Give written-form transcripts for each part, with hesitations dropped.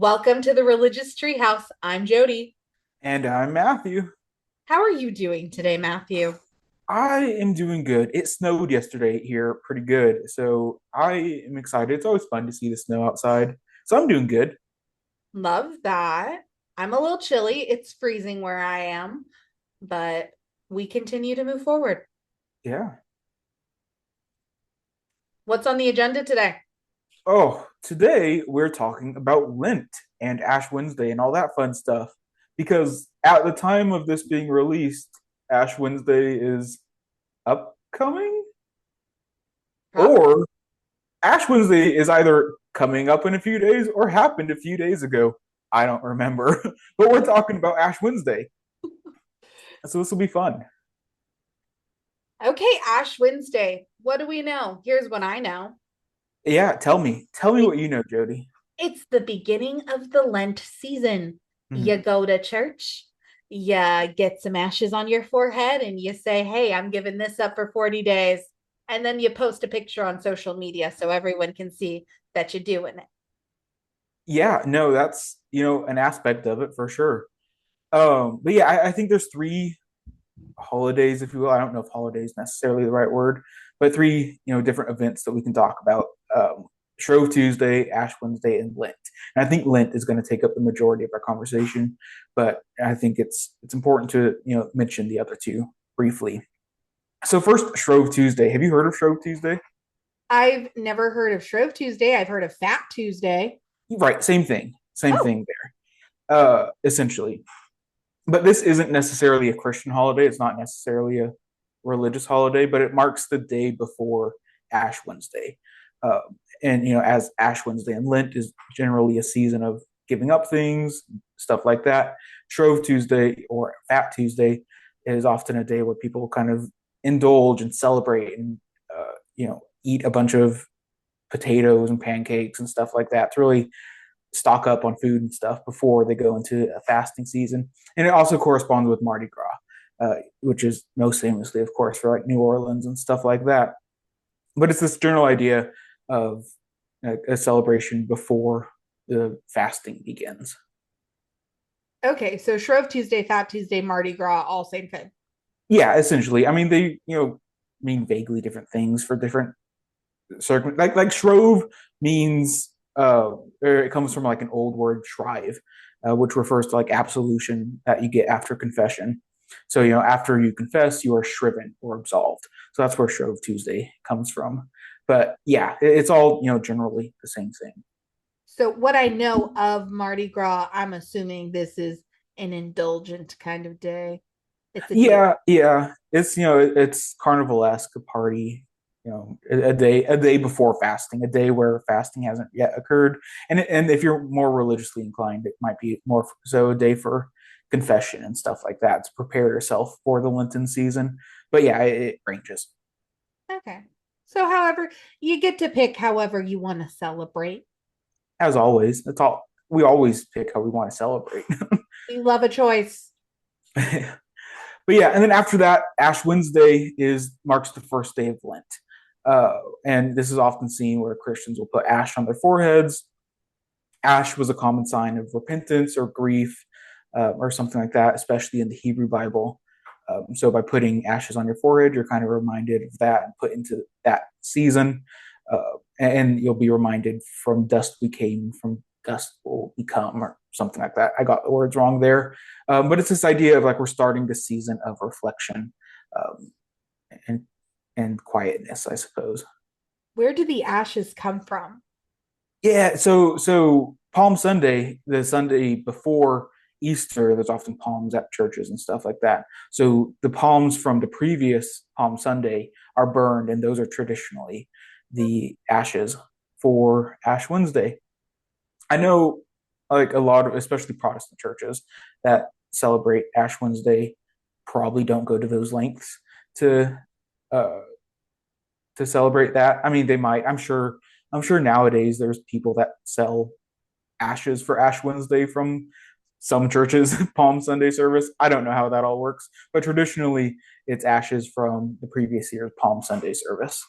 Welcome to the Religious Treehouse. I'm Jody. And I'm Matthew. How are you doing today, Matthew? I am doing good. It snowed yesterday here pretty good. So I am excited. It's always fun to see the snow outside. So I'm doing good. Love that. I'm a little chilly. It's freezing where I am, but we continue to move forward. Yeah. What's on the agenda today? Oh, today we're talking about Lent and Ash Wednesday and all that fun stuff. Because at the time of this being released, Ash Wednesday is upcoming, Probably. or Ash Wednesday is either coming up in a few days or happened a few days ago. I don't remember. But we're talking about Ash Wednesday. So this will be fun. Okay, Ash Wednesday. What do we know? Here's what I know. Yeah, tell me. Tell me It, what you know, Jody. it's the beginning of the Lent season. You Mhm. go to church, you get some ashes on your forehead, and you say, Hey, I'm giving this up for 40 days. And then you post a picture on social media so everyone can see that you're doing it. Yeah, no, that's, an aspect of it for sure. But yeah, I think there's three holidays, if you will. I don't know if holiday is necessarily the right word, but three, different events that we can talk about. Shrove Tuesday, Ash Wednesday, and Lent. And I think Lent is going to take up the majority of our conversation, but I think it's important to, mention the other two briefly. So first, Shrove Tuesday. Have you heard of Shrove Tuesday? I've never heard of Shrove Tuesday. I've heard of Fat Tuesday. Right, same thing. Same Oh, thing there. Essentially. But this isn't necessarily a Christian holiday. It's not necessarily a religious holiday, but it marks the day before Ash Wednesday. Uh, and as Ash Wednesday and Lent is generally a season of giving up things, stuff like that. Shrove Tuesday or Fat Tuesday is often a day where people kind of indulge and celebrate and eat a bunch of potatoes and pancakes and stuff like that to really stock up on food and stuff before they go into a fasting season. And it also corresponds with Mardi Gras, which is most famously, of course, for like New Orleans and stuff like that. But it's this general idea of a celebration before the fasting begins. okay. So Shrove Tuesday, Fat Tuesday, Mardi Gras, all same thing. Yeah, essentially. I mean, they mean vaguely different things for different like shrove means or it comes from like an old word shrive, which refers to like absolution that you get after confession. So after you confess, you are shriven or absolved. So that's where Shrove Tuesday comes from. But yeah, it's all generally the same thing. So, what I know of Mardi Gras, I'm assuming this is an indulgent kind of day. It's a day. Yeah, yeah. It's it's carnivalesque, a party, a day before fasting, a day where fasting hasn't yet occurred. And if you're more religiously inclined, it might be more so a day for confession and stuff like that to prepare yourself for the Lenten season. But yeah, it ranges. Okay. So, however, you get to pick however you want to celebrate. As always, that's all we always pick how we want to celebrate. We love a choice. But yeah, and then after that, Ash Wednesday is marks the first day of Lent. And this is often seen where Christians will put ash on their foreheads. Ash was a common sign of repentance or grief, or something like that, especially in the Hebrew Bible. So by putting ashes on your forehead, you're kind of reminded of that and put into that season. And you'll be reminded from dust we came, from dust will become, or something like that. I got the words wrong there. But it's this idea of like we're starting the season of reflection, um, and quietness, I suppose. Where do the ashes come from? Yeah, so Palm Sunday, the Sunday before Easter, there's often palms at churches and stuff like that. So the palms from the previous Palm Sunday are burned, and those are traditionally the ashes for Ash Wednesday. I know like a lot of, especially Protestant churches that celebrate Ash Wednesday probably don't go to those lengths to uh celebrate that. I mean, they might. I'm sure nowadays there's people that sell ashes for Ash Wednesday from some churches Palm Sunday service. I don't know how that all works, but traditionally it's ashes from the previous year's Palm Sunday service.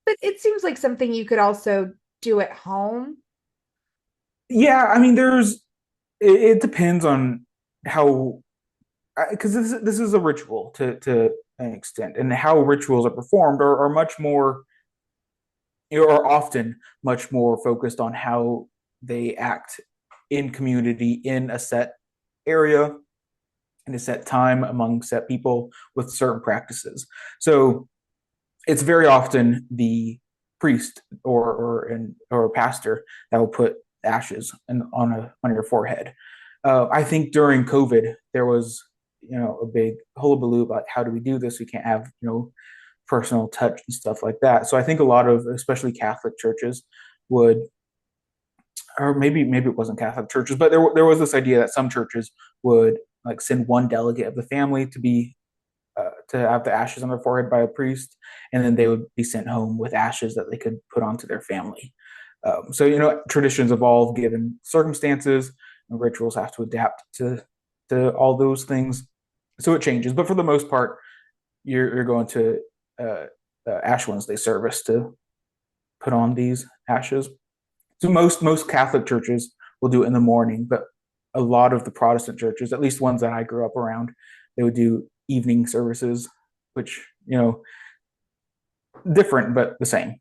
But it seems like something you could also do at home. Yeah, I mean, it depends on how, because this is a ritual to an extent, and how rituals are performed are much more, are often much more focused on how they act in community in a set area in a set time among set people with certain practices. So it's very often the priest or pastor that will put ashes on your forehead. I think during COVID there was a big hullabaloo about how do we do this? We can't have personal touch and stuff like that. So I think a lot of especially Catholic churches would, or maybe it wasn't Catholic churches, but there was this idea that some churches would like send one delegate of the family to have the ashes on their forehead by a priest, and then they would be sent home with ashes that they could put onto their family. So traditions evolve given circumstances, and rituals have to adapt to all those things. So it changes, but for the most part, you're going to uh, Ash Wednesday service to put on these ashes. So most Catholic churches will do it in the morning, but a lot of the Protestant churches, at least ones that I grew up around, they would do evening services, which different but the same.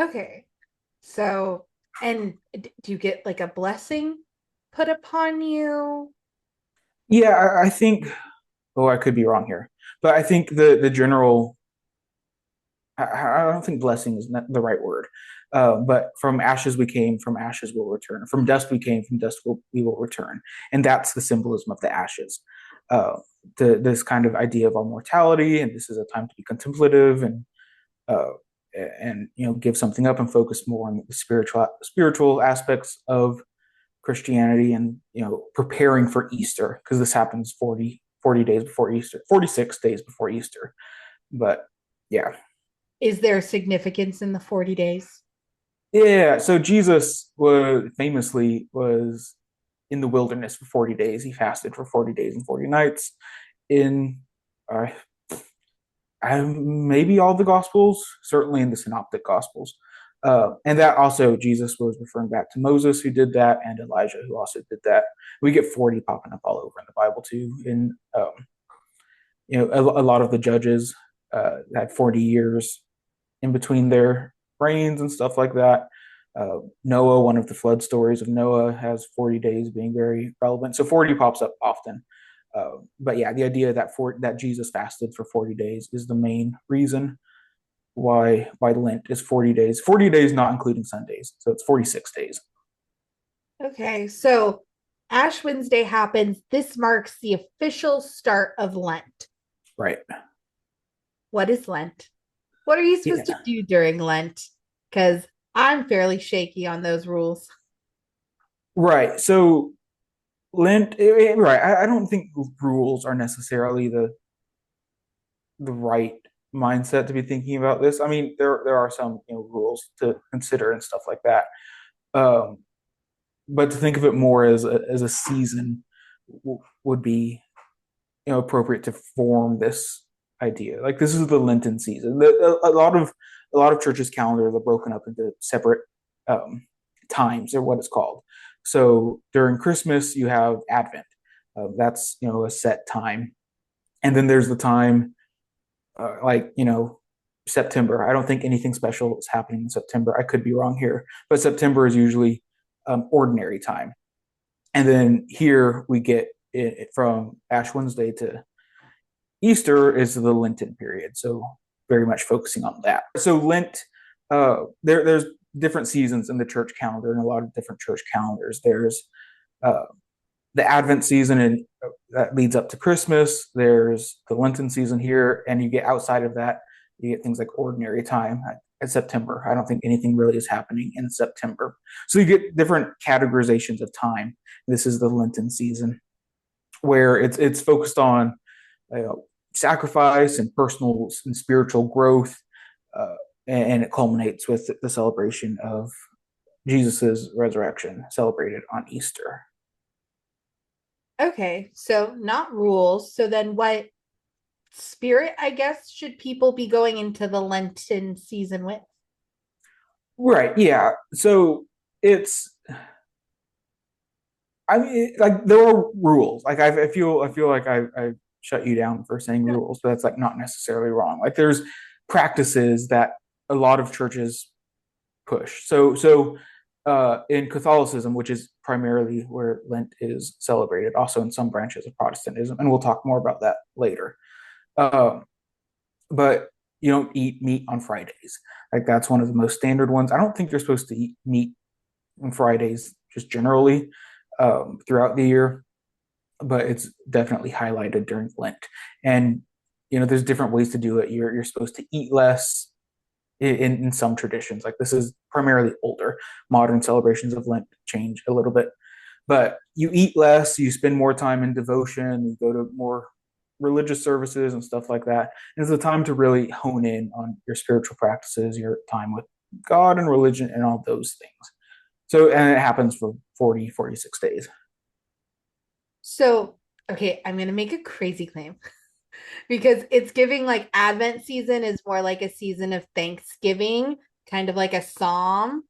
Okay. So, and do you get like a blessing put upon you? Yeah, I think. Oh, I could be wrong here, but I think the general. I don't think blessing is not the right word. But from ashes we came, from ashes we'll return. From dust we came, from dust we will return. And that's the symbolism of the ashes. Uh, this kind of idea of our mortality, and this is a time to be contemplative uh, and give something up and focus more on the spiritual aspects of Christianity, and preparing for Easter, because this happens 40 days before Easter, 46 days before Easter. But yeah. Is there significance in the 40 days? Yeah, so Jesus was in the wilderness for 40 days. He fasted for 40 days and 40 nights in uh, maybe all the gospels, certainly in the synoptic gospels. And that also, Jesus was referring back to Moses, who did that, and Elijah, who also did that. We get 40 popping up all over in the Bible too. In a lot of the judges had 40 years in between their reigns and stuff like that. Noah, one of the flood stories of Noah, has 40 days being very relevant. So 40 pops up often. But yeah, the idea that Jesus fasted for 40 days is the main reason why Lent is 40 days. 40 days, not including Sundays. So it's 46 days. Okay. So Ash Wednesday happens. This marks the official start of Lent. Right. What is Lent? What are you supposed to Yeah. do during Lent? Because I'm fairly shaky on those rules. Right. So Lent, right. I don't think rules are necessarily the right mindset to be thinking about this. I mean, there are some rules to consider and stuff like that. Um, but to think of it more as a season would be appropriate to form this idea. Like this is the Lenten season. A lot of churches' calendars are broken up into separate um, times, or what it's called. So during Christmas, you have Advent. That's a set time, and then there's the time like September. I don't think anything special is happening in September. I could be wrong here, but September is usually ordinary time. And then here we get it from Ash Wednesday to Easter is the Lenten period. So very much focusing on that. So Lent, there's different seasons in the church calendar, and a lot of different church calendars. There's uh, the Advent season, and that leads up to Christmas. There's the Lenten season here, and you get outside of that, you get things like ordinary time at September. I don't think anything really is happening in September. So you get different categorizations of time. This is the Lenten season where it's focused on sacrifice and personal and spiritual growth, uh, and it culminates with the celebration of Jesus's resurrection, celebrated on Easter. Okay. So not rules. So then what spirit, I guess, should people be going into the Lenten season with? Right. Yeah. So it's I mean, like there are rules. Like I feel like I shut you down for saying No. rules, but that's like not necessarily wrong. Like there's practices that a lot of churches push. In Catholicism, which is primarily where Lent is celebrated, also in some branches of Protestantism, and we'll talk more about that later. Um, but you don't eat meat on Fridays. Like that's one of the most standard ones. I don't think you're supposed to eat meat on Fridays just generally throughout the year, but it's definitely highlighted during Lent. And there's different ways to do it. You're supposed to eat less in some traditions. Like this is primarily older. Modern celebrations of Lent change a little bit, but you eat less, you spend more time in devotion, you go to more religious services and stuff like that. And it's a time to really hone in on your spiritual practices, your time with God and religion and all those things. So, and it happens for 40, 46 days. So, okay, I'm gonna make a crazy claim because it's giving like Advent season is more like a season of Thanksgiving, kind of like a psalm.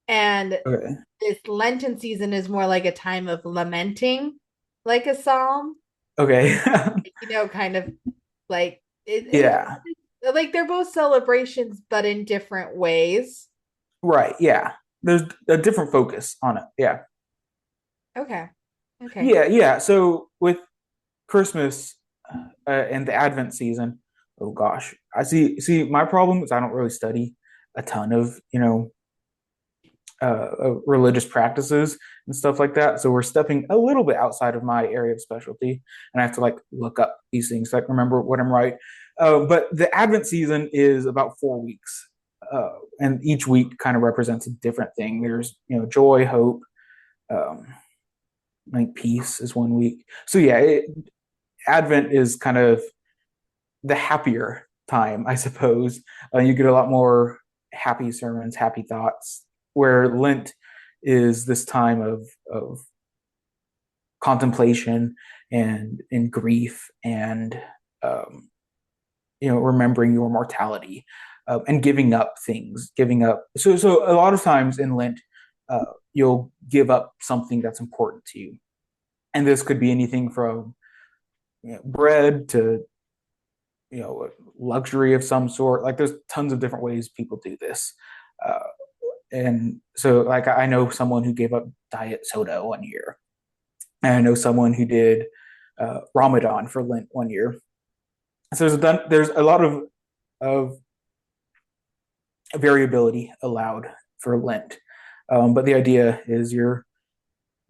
And Okay. this Lenten season is more like a time of lamenting, like a psalm, Okay. kind of like Yeah. like they're both celebrations, but in different ways. Right. Yeah. There's a different focus on it. Yeah. Okay. Okay. Yeah. Yeah. So with Christmas and the Advent season, oh gosh, I see. My problem is I don't really study a ton of religious practices and stuff like that. So we're stepping a little bit outside of my area of specialty, and I have to like look up these things, like remember what I'm right. But the Advent season is about 4 weeks, and each week kind of represents a different thing. There's joy, hope. Um, I think peace is one week. So yeah, Advent is kind of the happier time, I suppose. You get a lot more happy sermons, happy thoughts, where Lent is this time of contemplation and grief and remembering your mortality and giving up things, giving up. So a lot of times in Lent, you'll give up something that's important to you, and this could be anything from bread to luxury of some sort. Like there's tons of different ways people do this. Uh, and so like I know someone who gave up diet soda one year, and I know someone who did Ramadan for Lent one year. So there's a lot of variability allowed for Lent, but the idea is you're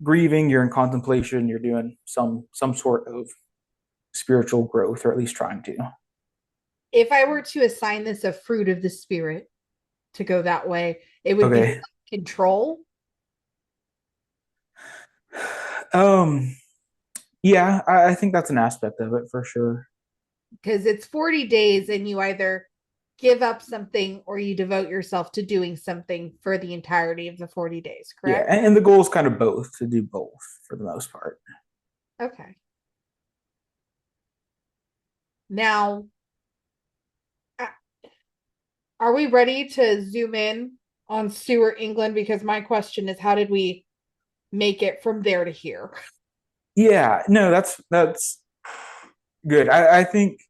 grieving, you're in contemplation, you're doing some sort of spiritual growth, or at least trying to. If I were to assign this a fruit of the spirit to go that way, it would be Okay. control. Um, yeah, I think that's an aspect of it for sure. Because it's 40 days and you either give up something or you devote yourself to doing something for the entirety of the 40 days, Yeah, correct? and the goal is kind of both to do both for the most part. Okay. Now, are we ready to zoom in on Stuart England? Because my question is, how did we make it from there to here? Yeah, no, that's good. I think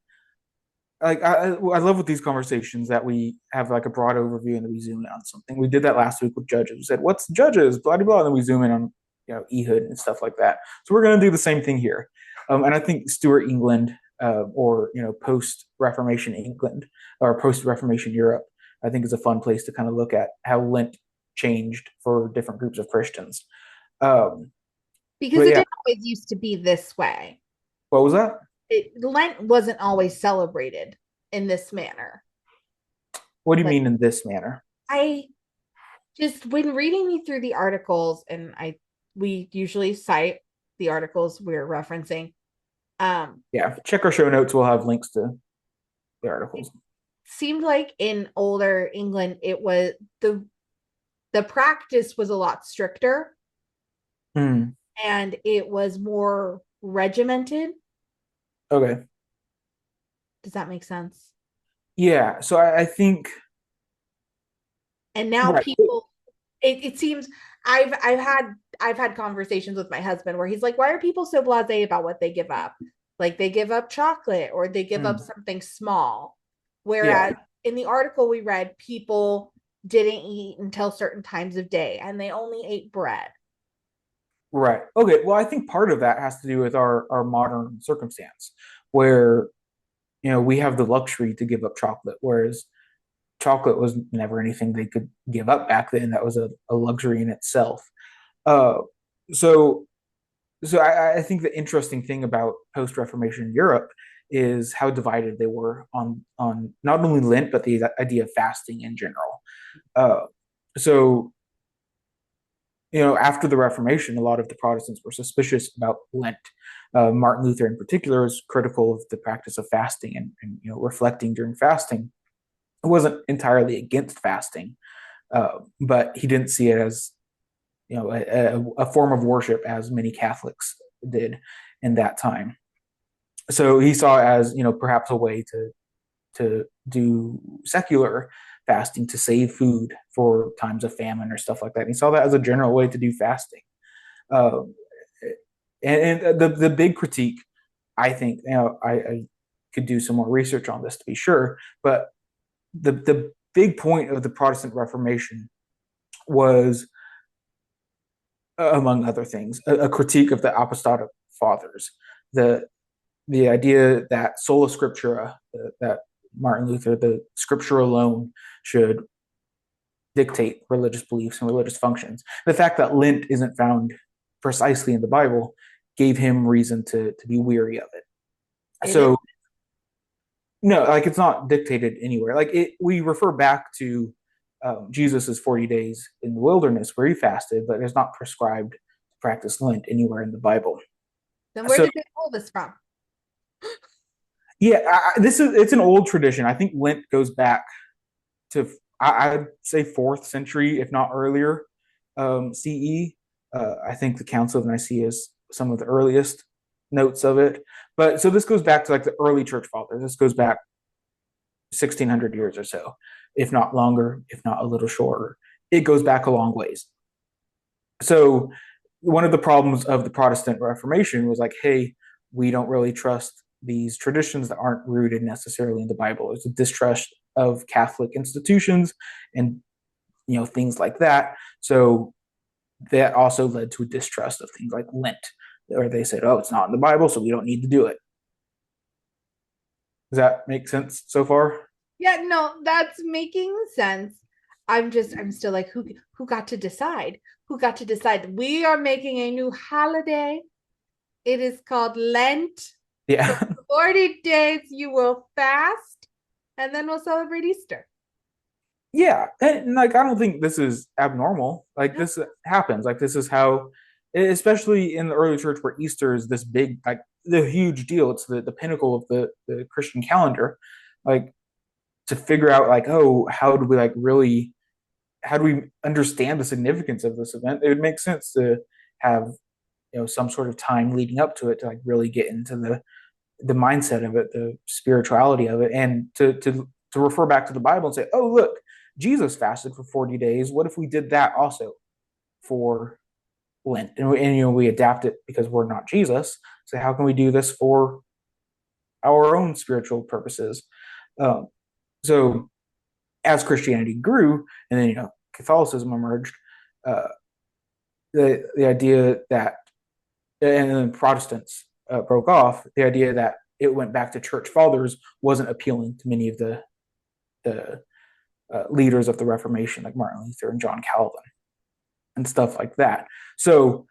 like I love with these conversations that we have like a broad overview and then we zoom in on something. We did that last week with judges. We said, "What's judges?" Blah blah blah, and then we zoom in on Ehud and stuff like that. So we're gonna do the same thing here. And I think Stuart England or post Reformation England or post Reformation Europe, I think is a fun place to kind of look at how Lent changed for different groups of Christians. Um, Because but it yeah, didn't always used to be this way. what was that? Lent wasn't always celebrated in this manner. What do you Like mean in this manner? I just when reading me through the articles, and we usually cite the articles we're referencing. Yeah, check our show notes. We'll have links to the It articles. seemed like in older England, it was the practice was a lot stricter Mm, and it was more regimented. okay. Does that make sense? Yeah. So I think And now right. people it seems I've had conversations with my husband where he's like, why are people so blasé about what they give up? Like they give up chocolate or they give up Mm, something small. yeah. Whereas in the article we read, people didn't eat until certain times of day and they only ate bread. Right. Okay. Well, I think part of that has to do with our modern circumstance, where we have the luxury to give up chocolate, whereas chocolate was never anything they could give up back then. That was a luxury in itself. Uh, so I think the interesting thing about post-Reformation Europe is how divided they were on not only Lent but the idea of fasting in general. Uh, so after the Reformation, a lot of the Protestants were suspicious about Lent. Martin Luther, in particular, was critical of the practice of fasting and reflecting during fasting. It wasn't entirely against fasting, but he didn't see it as a form of worship as many Catholics did in that time. So he saw it as perhaps a way to do secular fasting to save food for times of famine or stuff like that. And he saw that as a general way to do fasting. Uh, and the big critique, I think, I could do some more research on this to be sure, but the big point of the Protestant Reformation was, among other things, a critique of the Apostolic Fathers, the the idea that sola scriptura, that Martin Luther, the scripture alone, should dictate religious beliefs and religious functions. The fact that Lent isn't found precisely in the Bible gave him reason to be weary of it. It is So no, like it's not dictated anywhere. Like we refer back to Jesus's 40 days in the wilderness where he fasted, but it's not prescribed to practice Lent anywhere in the Bible. then where So did they pull this from? yeah, it's an old tradition. I think Lent goes back to I'd say fourth century, if not earlier, CE. I think the Council of Nicaea is some of the earliest notes of it. But so this goes back to like the early church fathers. This goes back 1600 years or so, if not longer, if not a little shorter. It goes back a long ways. So one of the problems of the Protestant Reformation was like, hey, we don't really trust these traditions that aren't rooted necessarily in the Bible. There's a distrust of Catholic institutions and things like that. So that also led to a distrust of things like Lent, where they said, "Oh, it's not in the Bible, so we don't need to do it." Does that make sense so far? Yeah, no, that's making sense. I'm still like, who got to decide? Who got to decide? We are making a new holiday. It is called Lent. For Yeah. 40 days, you will fast, and then we'll celebrate Easter. Yeah, and like I don't think this is abnormal. Like No, this happens. Like this is how, especially in the early church, where Easter is this big, like the huge deal. It's the pinnacle of the Christian calendar. Like to figure out, like, oh, how do we like really, how do we understand the significance of this event? It would make sense to have some sort of time leading up to it to like really get into the mindset of it, the spirituality of it, and to refer back to the Bible and say, oh, look, Jesus fasted for 40 days. What if we did that also for Lent? And we adapt it because we're not Jesus. So how can we do this for our own spiritual purposes? Um, so as Christianity grew, and then Catholicism emerged, uh, the idea that and then Protestants broke off, the idea that it went back to church fathers wasn't appealing to many of the leaders of the Reformation, like Martin Luther and John Calvin and stuff like that. So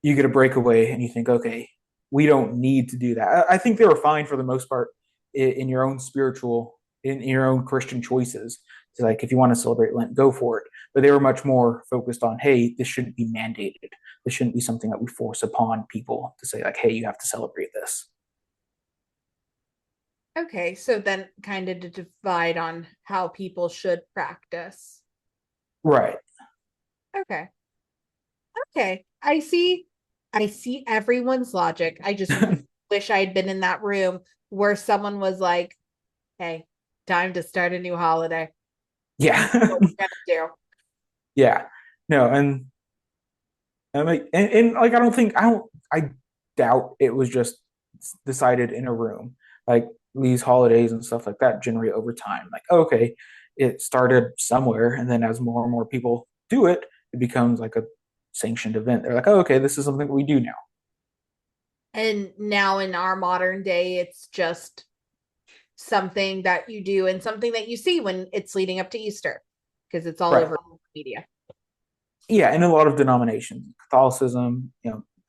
you get a breakaway and you think, okay, we don't need to do that. I think they were fine for the most part in your own spiritual, in your own Christian choices. So like, if you want to celebrate Lent, go for it. But they were much more focused on, hey, this shouldn't be mandated. This shouldn't be something that we force upon people to say like, hey, you have to celebrate this. okay, so then kind of to divide on how people should practice. Right. Okay. Okay. I see everyone's logic. I just wish I had been in that room where someone was like, "Hey, time to start a new holiday. Yeah. What we're gonna do." Yeah. No, and like and like I doubt it was just decided in a room. Like these holidays and stuff like that generate over time. Like, okay, it started somewhere, and then as more and more people do it, it becomes like a sanctioned event. They're like, oh, okay, this is something we do now. And now in our modern day, it's just something that you do and something that you see when it's leading up to Easter because it's all Right. over media. Yeah, in a lot of denominations, Catholicism,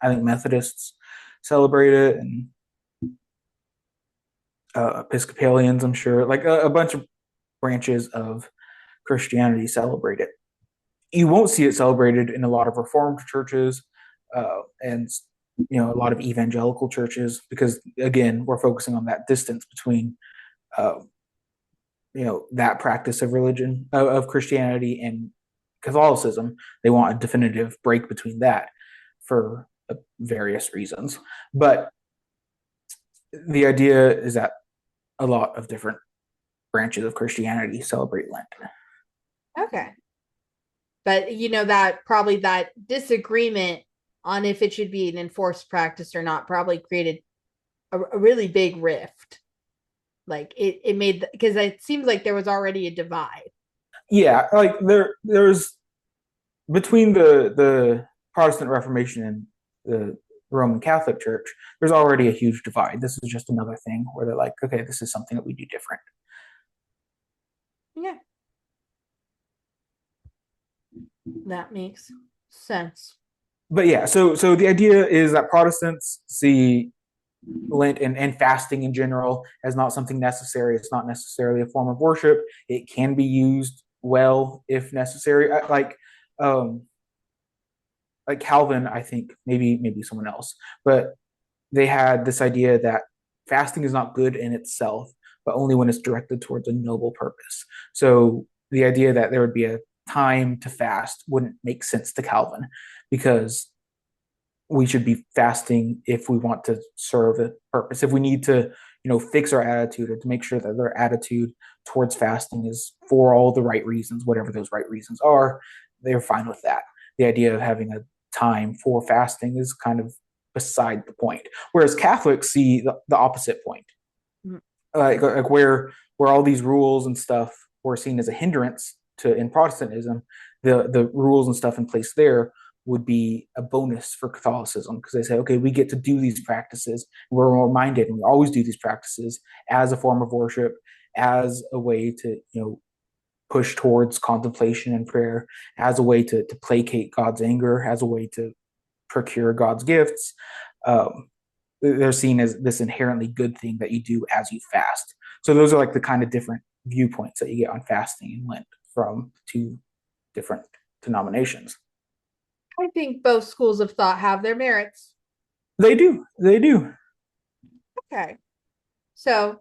I think Methodists celebrate it, and Episcopalians, I'm sure, like a bunch of branches of Christianity celebrate it. You won't see it celebrated in a lot of Reformed churches, and a lot of evangelical churches because again, we're focusing on that distance between uh, that practice of religion of Christianity and Catholicism. They want a definitive break between that for various reasons. But the idea is that a lot of different branches of Christianity celebrate Lent. Okay. But that probably that disagreement on if it should be an enforced practice or not probably created a really big rift. Like it made because it seems like there was already a divide. Yeah, like there's between the Protestant Reformation and the Roman Catholic Church, there's already a huge divide. This is just another thing where they're like, okay, this is something that we do different. Yeah, that makes sense. But yeah, so the idea is that Protestants see Lent and fasting in general as not something necessary. It's not necessarily a form of worship. It can be used well if necessary. Um, like Calvin, I think maybe someone else, but they had this idea that fasting is not good in itself, but only when it's directed towards a noble purpose. So the idea that there would be a time to fast wouldn't make sense to Calvin because we should be fasting if we want to serve a purpose. If we need to, fix our attitude or to make sure that their attitude towards fasting is for all the right reasons, whatever those right reasons are, they're fine with that. The idea of having a time for fasting is kind of beside the point. Whereas Catholics see the opposite point, Mm-hmm. like where all these rules and stuff were seen as a hindrance to in Protestantism, the rules and stuff in place there would be a bonus for Catholicism because they say, okay, we get to do these practices. We're reminded, and we always do these practices as a form of worship, as a way to push towards contemplation and prayer, as a way to placate God's anger, as a way to procure God's gifts. Um, they're seen as this inherently good thing that you do as you fast. So those are like the kind of different viewpoints that you get on fasting and Lent from two different denominations. I think both schools of thought have their merits. They do. They do. Okay. So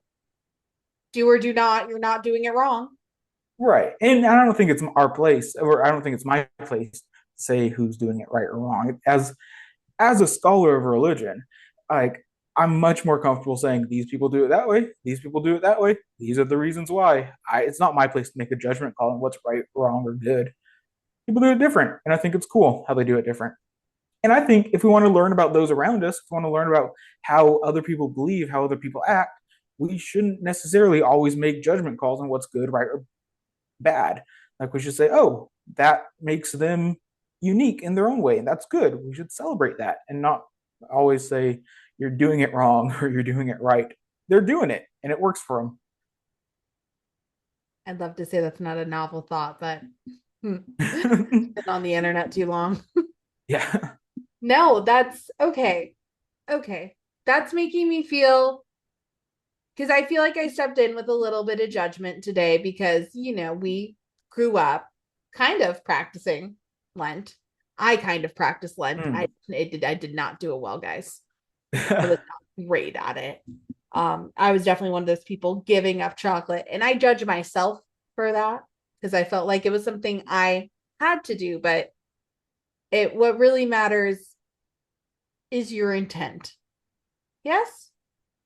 do or do not, you're not doing it wrong. Right. And I don't think it's our place, or I don't think it's my place to say who's doing it right or wrong. As a scholar of religion, like I'm much more comfortable saying these people do it that way, these people do it that way. These are the reasons why. It's not my place to make a judgment call on what's right, wrong, or good. People do it different, and I think it's cool how they do it different. And I think if we want to learn about those around us, if we want to learn about how other people believe, how other people act, we shouldn't necessarily always make judgment calls on what's good, right, or bad. Like we should say, oh, that makes them unique in their own way, and that's good. We should celebrate that and not always say you're doing it wrong or you're doing it right. They're doing it and it works for them. I'd love to say that's not a novel thought, but been on the internet too long. Yeah. No, that's okay. Okay. That's making me feel because I feel like I stepped in with a little bit of judgment today because, we grew up kind of practicing Lent. I kind of practiced Lent. Mm. I did not do it well, guys. I was not great at it. I was definitely one of those people giving up chocolate, and I judge myself for that because I felt like it was something I had to do, but what really matters is your intent. Yes?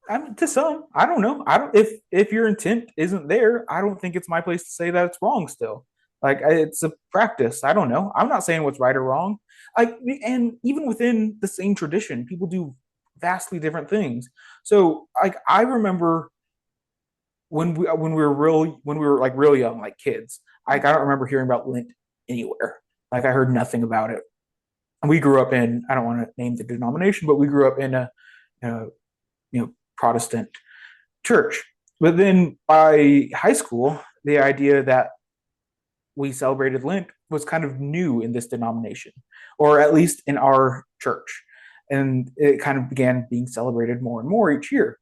I mean, to some, I don't know. I don't if your intent isn't there, I don't think it's my place to say that it's wrong still. Like it's a practice. I don't know. I'm not saying what's right or wrong. Like, and even within the same tradition, people do vastly different things. So like I remember when we were like real young, like kids. Like I don't remember hearing about Lent anywhere. Like I heard nothing about it. And we grew up in, I don't want to name the denomination, but we grew up in a Protestant church. But then by high school, the idea that we celebrated Lent was kind of new in this denomination, or at least in our church. And it kind of began being celebrated more and more each year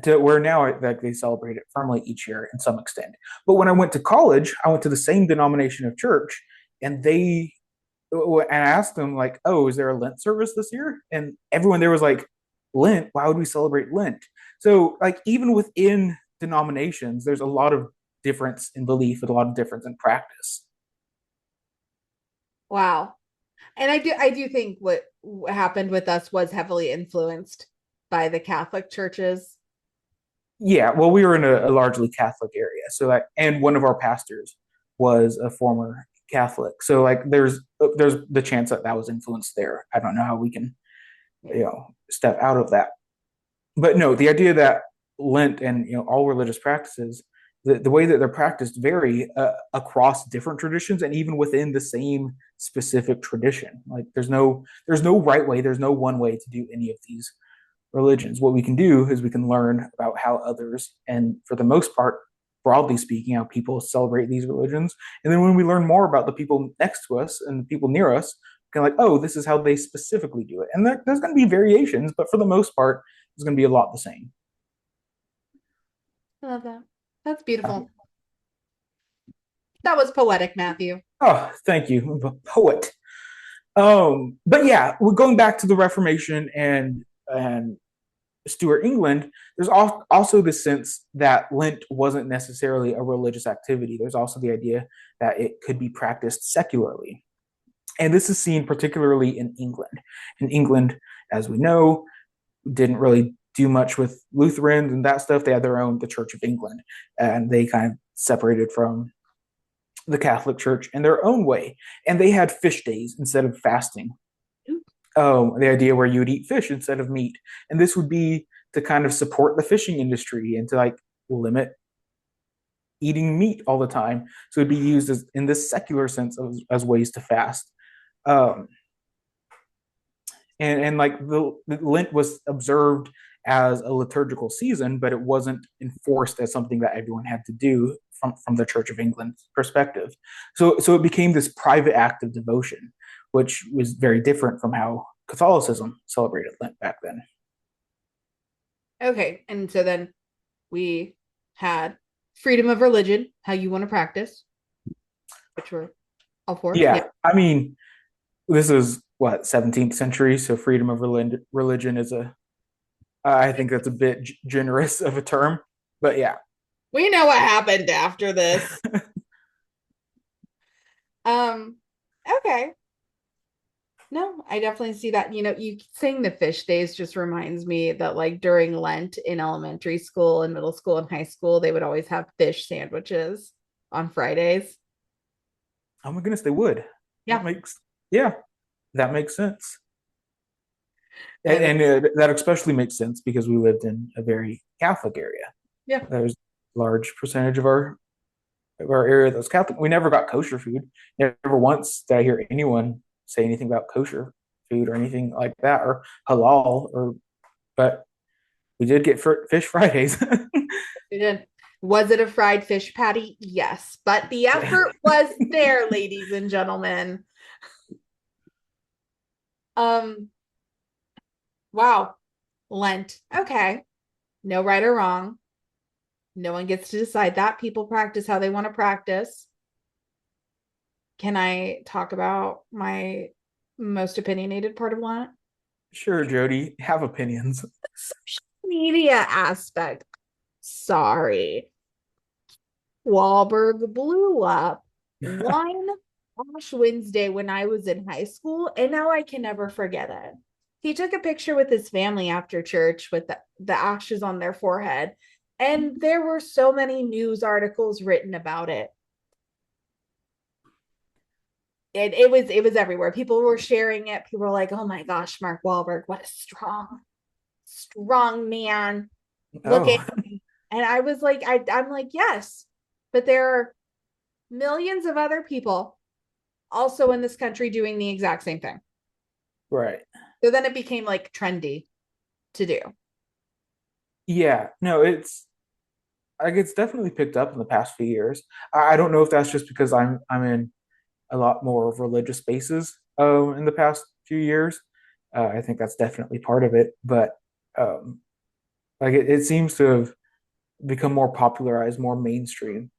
to where now like they celebrate it firmly each year in some extent. But when I went to college, I went to the same denomination of church, and I asked them like, "Oh, is there a Lent service this year?" And everyone there was like, "Lent? Why would we celebrate Lent?" So like even within denominations, there's a lot of difference in belief and a lot of difference in practice. Wow. And I do think what happened with us was heavily influenced by the Catholic churches. Yeah, well, we were in a largely Catholic area, so like, and one of our pastors was a former Catholic, so like, there's the chance that that was influenced there. I don't know how we can, Yeah. step out of that, but no, the idea that Lent and all religious practices, the way that they're practiced vary across different traditions and even within the same specific tradition. Like, there's no right way, there's no one way to do any of these religions. What we can do is we can learn about how others, and for the most part, broadly speaking, how people celebrate these religions. And then when we learn more about the people next to us and the people near us, kind of like, oh, this is how they specifically do it. And there's going to be variations, but for the most part, it's going to be a lot the same. I love that. That's beautiful. That was poetic, Matthew. Oh, thank you. I'm a poet. But yeah, we're going back to the Reformation and Stuart England, there's also the sense that Lent wasn't necessarily a religious activity. There's also the idea that it could be practiced secularly. And this is seen particularly in England. In England, as we know, didn't really do much with Lutherans and that stuff. They had their own, the Church of England, and they kind of separated from the Catholic Church in their own way. And they had fish days instead of fasting. The idea where you would eat fish instead of meat. And this would be to kind of support the fishing industry and to like limit eating meat all the time. So it'd be used as in this secular sense as ways to fast. Um, and like the Lent was observed as a liturgical season, but it wasn't enforced as something that everyone had to do from the Church of England's perspective. So it became this private act of devotion, which was very different from how Catholicism celebrated Lent back then. Okay. And so then we had freedom of religion, how you want to practice, which we're all for. Yeah. Yeah, I mean, this is what 17th century, so freedom of religion is a I think that's a bit generous of a term, but yeah. We know what happened after this. Um, okay. No, I definitely see that. You saying the fish days just reminds me that like during Lent in elementary school and middle school and high school, they would always have fish sandwiches on Fridays. Oh my goodness, they would. That Yeah. makes Yeah, that makes sense. And And that especially makes sense because we lived in a very Catholic area. yeah, There's a large percentage of our area that was Catholic. We never got kosher food. Never once did I hear anyone say anything about kosher food or anything like that, or halal, or but we did get fish Fridays. we did. Was it a fried fish patty? Yes, but the effort was there, ladies and gentlemen. Um, wow. Lent. Okay. No right or wrong. No one gets to decide that. People practice how they want to practice. Can I talk about my most opinionated part of Lent? Sure, Jody, have opinions. Social media aspect. Sorry. Wahlberg blew up one Ash Wednesday when I was in high school, and now I can never forget it. He took a picture with his family after church with the ashes on their forehead, and there were so many news articles written about it. it was everywhere. People were sharing it. People were like, "Oh my gosh, Mark Wahlberg, what a strong man. Look at Oh, him." And I was like, I'm like, yes, but there are millions of other people also in this country doing the exact same thing. right. So then it became like trendy to do. Yeah, no, it's like it's definitely picked up in the past few years. I don't know if that's just because I'm in a lot more of religious spaces in the past few years. I think that's definitely part of it, but um, like it seems to have become more popularized, more mainstream.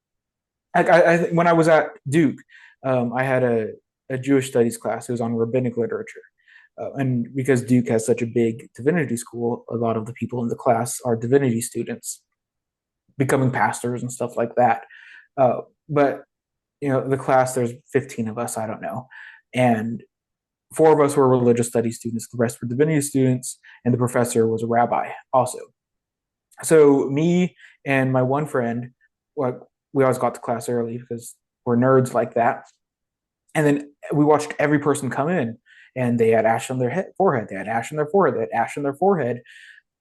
Like when I was at Duke, I had a Jewish studies class. It was on rabbinic literature, and because Duke has such a big divinity school, a lot of the people in the class are divinity students, becoming pastors and stuff like that. But the class, there's 15 of us, I don't know, and four of us were religious studies students, the rest were divinity students, and the professor was a rabbi also. So me and my one friend, like, we always got to class early because we're nerds like that. And then we watched every person come in, and they had ash on their forehead, they had ash on their forehead, they had ash on their forehead,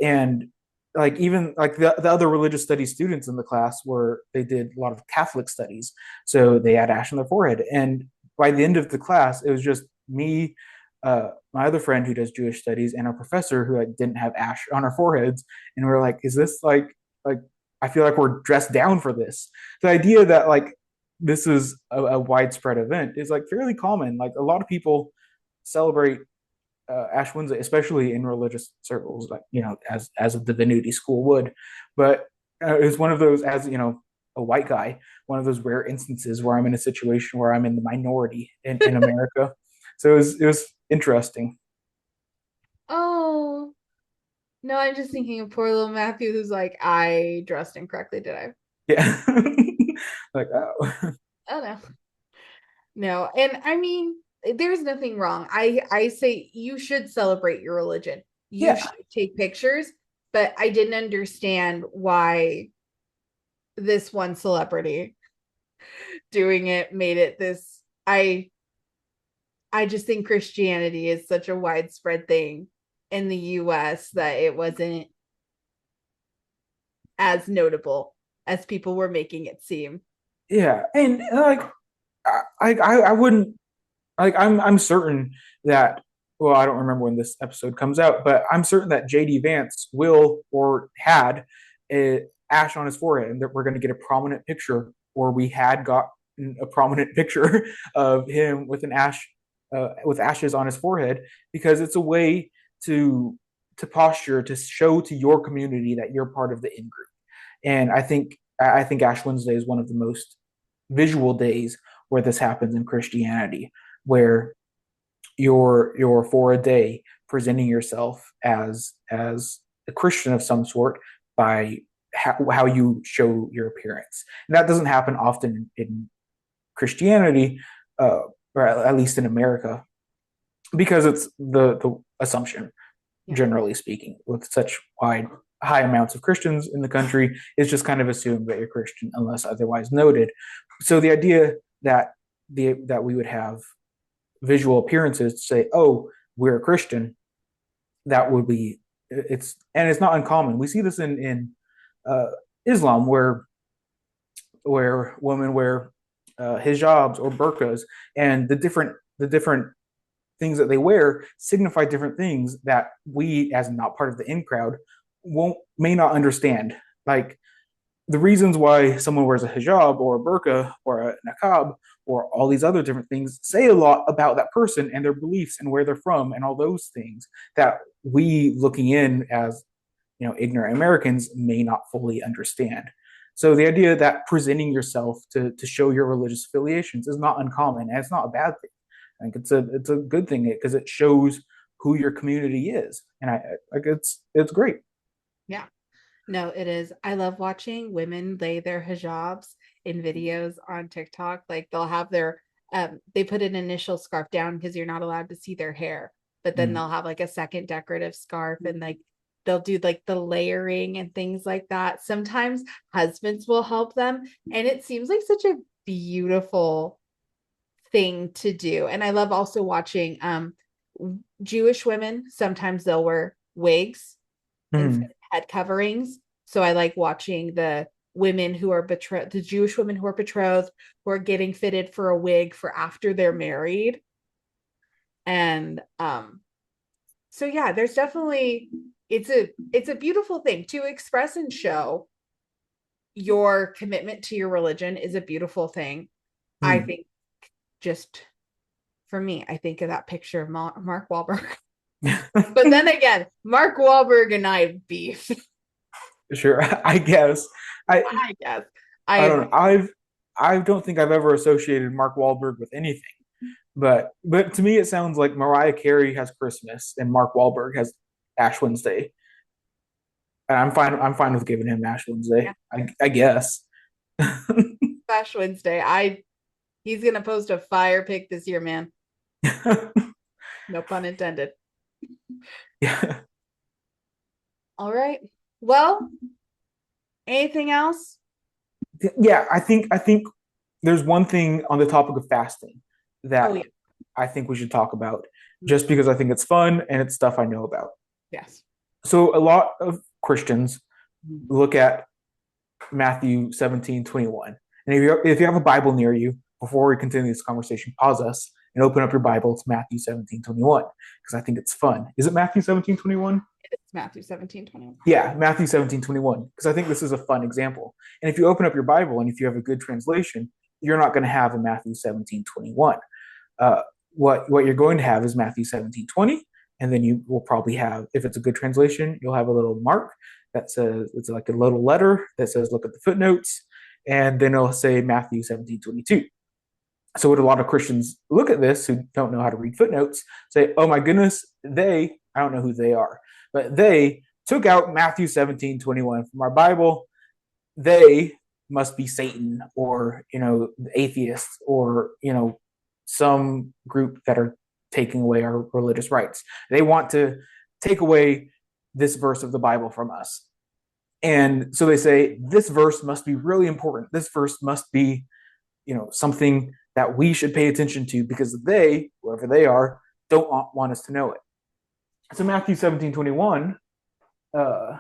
and like even like the other religious studies students in the class were they did a lot of Catholic studies, so they had ash on their forehead. And by the end of the class, it was just me, my other friend who does Jewish studies, and our professor who like didn't have ash on our foreheads. And we are like, is this like I feel like we're dressed down for this. The idea that like this is a widespread event is like fairly common. Like a lot of people celebrate Ash Wednesday, especially in religious circles, like as a divinity school would. But it's one of those, as a white guy, one of those rare instances where I'm in a situation where I'm in the minority in America. So it was interesting. Oh, no, I'm just thinking of poor little Matthew who's like, I dressed incorrectly, did I? Yeah, like oh Oh no. No. And I mean, there's nothing wrong. I say you should celebrate your religion. You yeah, should take pictures, but I didn't understand why this one celebrity doing it made it this I just think Christianity is such a widespread thing in the US that it wasn't as notable as people were making it seem. yeah, and like I wouldn't like I'm certain that well I don't remember when this episode comes out, but I'm certain that JD Vance will or had a ash on his forehead, and that we're going to get a prominent picture, or we had got a prominent picture of him with an ash with ashes on his forehead, because it's a way to posture to show to your community that you're part of the in group. And I think Ash Wednesday is one of the most visual days where this happens in Christianity, where you're for a day presenting yourself as a Christian of some sort by how you show your appearance. And that doesn't happen often in Christianity, or at least in America, because it's the assumption, Yeah. generally speaking, with such high amounts of Christians in the country, it's just kind of assumed that you're Christian unless otherwise noted. So the idea that that we would have visual appearances to say, "Oh, we're a Christian," that would be it's not uncommon. We see this in uh, Islam, where women wear hijabs or burqas, and the different things that they wear signify different things that we, as not part of the in crowd, won't may not understand. Like the reasons why someone wears a hijab or a burqa or a niqab or all these other different things say a lot about that person and their beliefs and where they're from and all those things that we, looking in as ignorant Americans, may not fully understand. So the idea that presenting yourself to show your religious affiliations is not uncommon, and it's not a bad thing. I think it's a good thing because it shows who your community is, and I like it's great. Yeah. No, it is. I love watching women lay their hijabs in videos on TikTok. Like they'll have their they put an initial scarf down because you're not allowed to see their hair, but then Mm. they'll have like a second decorative scarf and like they'll do like the layering and things like that. Sometimes husbands will help them, and it seems like such a beautiful thing to do. And I love also watching Jewish women. Sometimes they'll wear wigs instead Mhm. of head coverings. So I like watching the women who are betrothed, the Jewish women who are betrothed, who are getting fitted for a wig for after they're married. And so yeah, there's definitely it's a beautiful thing to express and show your commitment to your religion is a beautiful thing. I Mhm. think just for me, I think of that picture of Mark Wahlberg. But then again, Mark Wahlberg and I have beef. Sure, I guess. I I guess I I have don't know. I don't think I've ever associated Mark Wahlberg with anything. But to me, it sounds like Mariah Carey has Christmas and Mark Wahlberg has Ash Wednesday, and I'm fine. I'm fine with giving him Ash Wednesday. yeah, I guess. Ash Wednesday. He's gonna post a fire pic this year, man. No pun intended. Yeah, All right. Well, anything else? yeah. I think there's one thing on the topic of fasting Oh that yeah. I think we should talk about, just because I think it's fun and it's stuff I know about. Yes. So a lot of Christians look at Matthew 17:21. And if you have a Bible near you, before we continue this conversation, pause us and open up your Bible to Matthew 17:21, because I think it's fun. Is it Matthew 17:21? It's Matthew 17:21. Yeah, Matthew 17:21, because I think this is a fun example. And if you open up your Bible and if you have a good translation, you're not going to have a Matthew 17:21. Uh, what you're going to have is Matthew 17:20, and then you will probably have, if it's a good translation, you'll have a little mark that says, it's like a little letter that says look at the footnotes, and then it'll say Matthew 17:22. So what a lot of Christians look at this who don't know how to read footnotes say, oh my goodness, I don't know who they are, but they took out Matthew 17:21 from our Bible. They must be Satan, or atheists, or some group that are taking away our religious rights. They want to take away this verse of the Bible from us. And so they say this verse must be really important. This verse must be, something that we should pay attention to, because they, whoever they are, don't want us to know it. So Matthew 17:21 uh,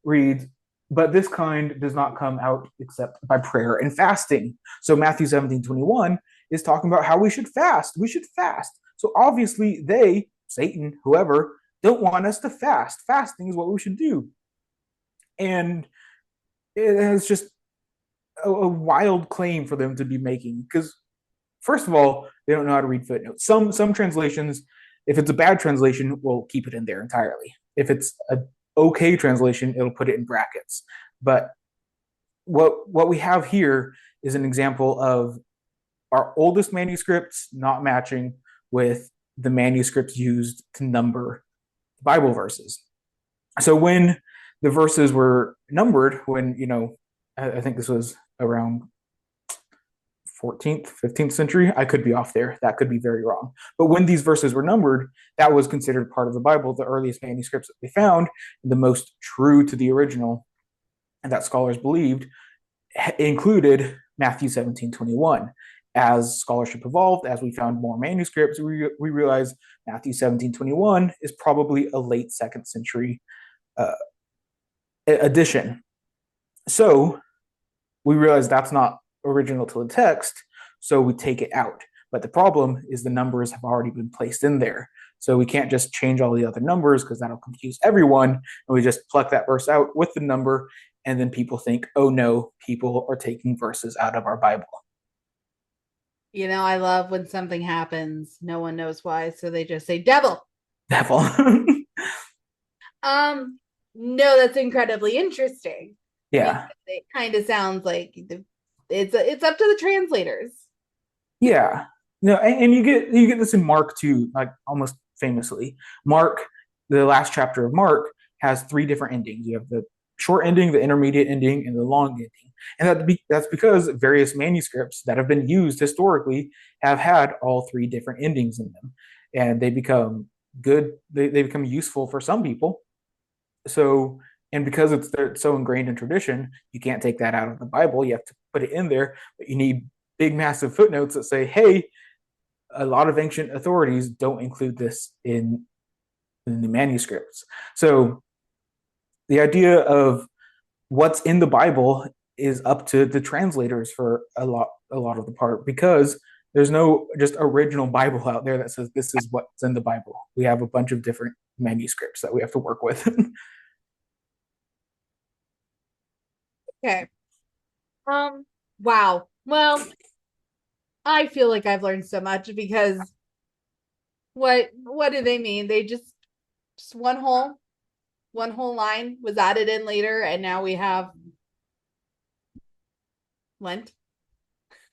reads, but this kind does not come out except by prayer and fasting. So Matthew 17:21 is talking about how we should fast. We should fast. So obviously they, Satan, whoever, don't want us to fast. Fasting is what we should do. And it's just a wild claim for them to be making, because first of all, they don't know how to read footnotes. Some translations, if it's a bad translation, will keep it in there entirely. If it's a okay translation, it'll put it in brackets. But what we have here is an example of our oldest manuscripts not matching with the manuscripts used to number Bible verses. So when the verses were numbered, when I think this was around 14th, 15th century. I could be off there. That could be very wrong. But when these verses were numbered, that was considered part of the Bible. The earliest manuscripts that they found, the most true to the original, and that scholars believed, included Matthew 17:21. As scholarship evolved, as we found more manuscripts, we realized Matthew 17:21 is probably a late second century uh, addition. So we realized that's not original to the text, so we take it out. But the problem is the numbers have already been placed in there. So we can't just change all the other numbers, because that'll confuse everyone. And we just pluck that verse out with the number, and then people think, oh no, people are taking verses out of our Bible. I love when something happens, no one knows why, so they just say devil. Devil. Um, no, that's incredibly interesting because Yeah. it kind of sounds like it's up to the translators. Yeah. No, and you get this in Mark too, like almost famously. Mark, the last chapter of Mark, has three different endings. You have the short ending, the intermediate ending, and the long ending. And that's because various manuscripts that have been used historically have had all three different endings in them. And they become good, they become useful for some people. So, and because it's so ingrained in tradition, you can't take that out of the Bible. You have to put it in there, but you need big, massive footnotes that say, hey, a lot of ancient authorities don't include this in the manuscripts. So the idea of what's in the Bible is up to the translators for a lot of the part, because there's no just original Bible out there that says this is what's in the Bible. We have a bunch of different manuscripts that we have to work with. Okay. Wow. Well, I feel like I've learned so much because what do they mean? They just one whole line was added in later, and now we have Lent.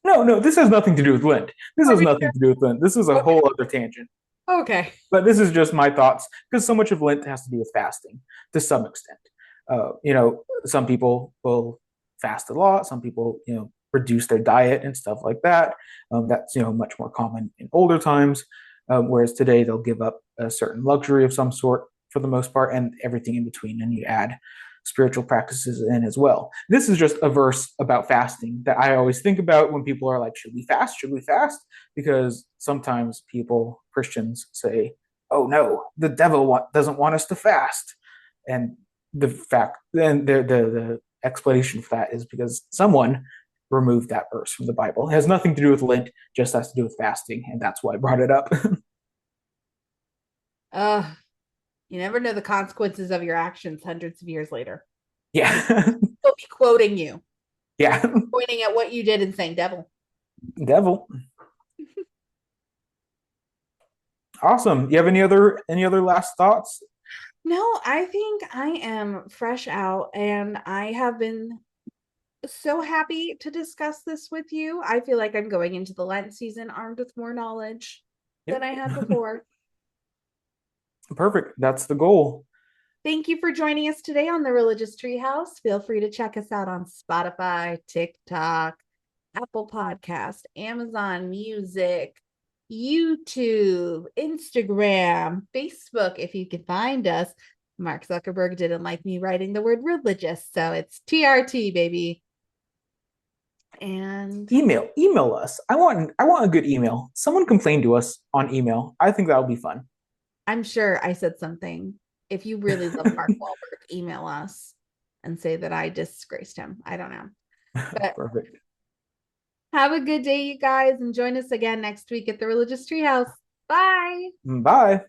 No, this has nothing to do with Lent. This Are has we nothing sure? to do with Lent. This is a Okay. whole other tangent. Okay. But this is just my thoughts, because so much of Lent has to do with fasting to some extent. Some people will fast a lot. Some people, reduce their diet and stuff like that. That's much more common in older times, whereas today they'll give up a certain luxury of some sort for the most part, and everything in between, and you add spiritual practices in as well. This is just a verse about fasting that I always think about when people are like, should we fast? Should we fast? Because sometimes people, Christians, say, oh no, the devil doesn't want us to fast. And the explanation for that is because someone removed that verse from the Bible. It has nothing to do with Lent, just has to do with fasting, and that's why I brought it up. Uh, you never know the consequences of your actions hundreds of years later. Yeah. They'll be quoting you, Yeah. pointing at what you did and saying devil. Devil. Awesome. You have any other last thoughts? No, I think I am fresh out and I have been so happy to discuss this with you. I feel like I'm going into the Lent season armed with more knowledge than Yep. I had before. Perfect. That's the goal. Thank you for joining us today on the Religious Treehouse. Feel free to check us out on Spotify, TikTok, Apple Podcast, Amazon Music, YouTube, Instagram, Facebook, if you can find us. Mark Zuckerberg didn't like me writing the word religious, so it's TRT, baby. And Email us. I want a good email. Someone complained to us on email. I think that'll be fun. I'm sure I said something. If you really love Mark Wahlberg, email us and say that I disgraced him. I don't know. But Perfect. have a good day, you guys, and join us again next week at the Religious Treehouse. Bye. Bye.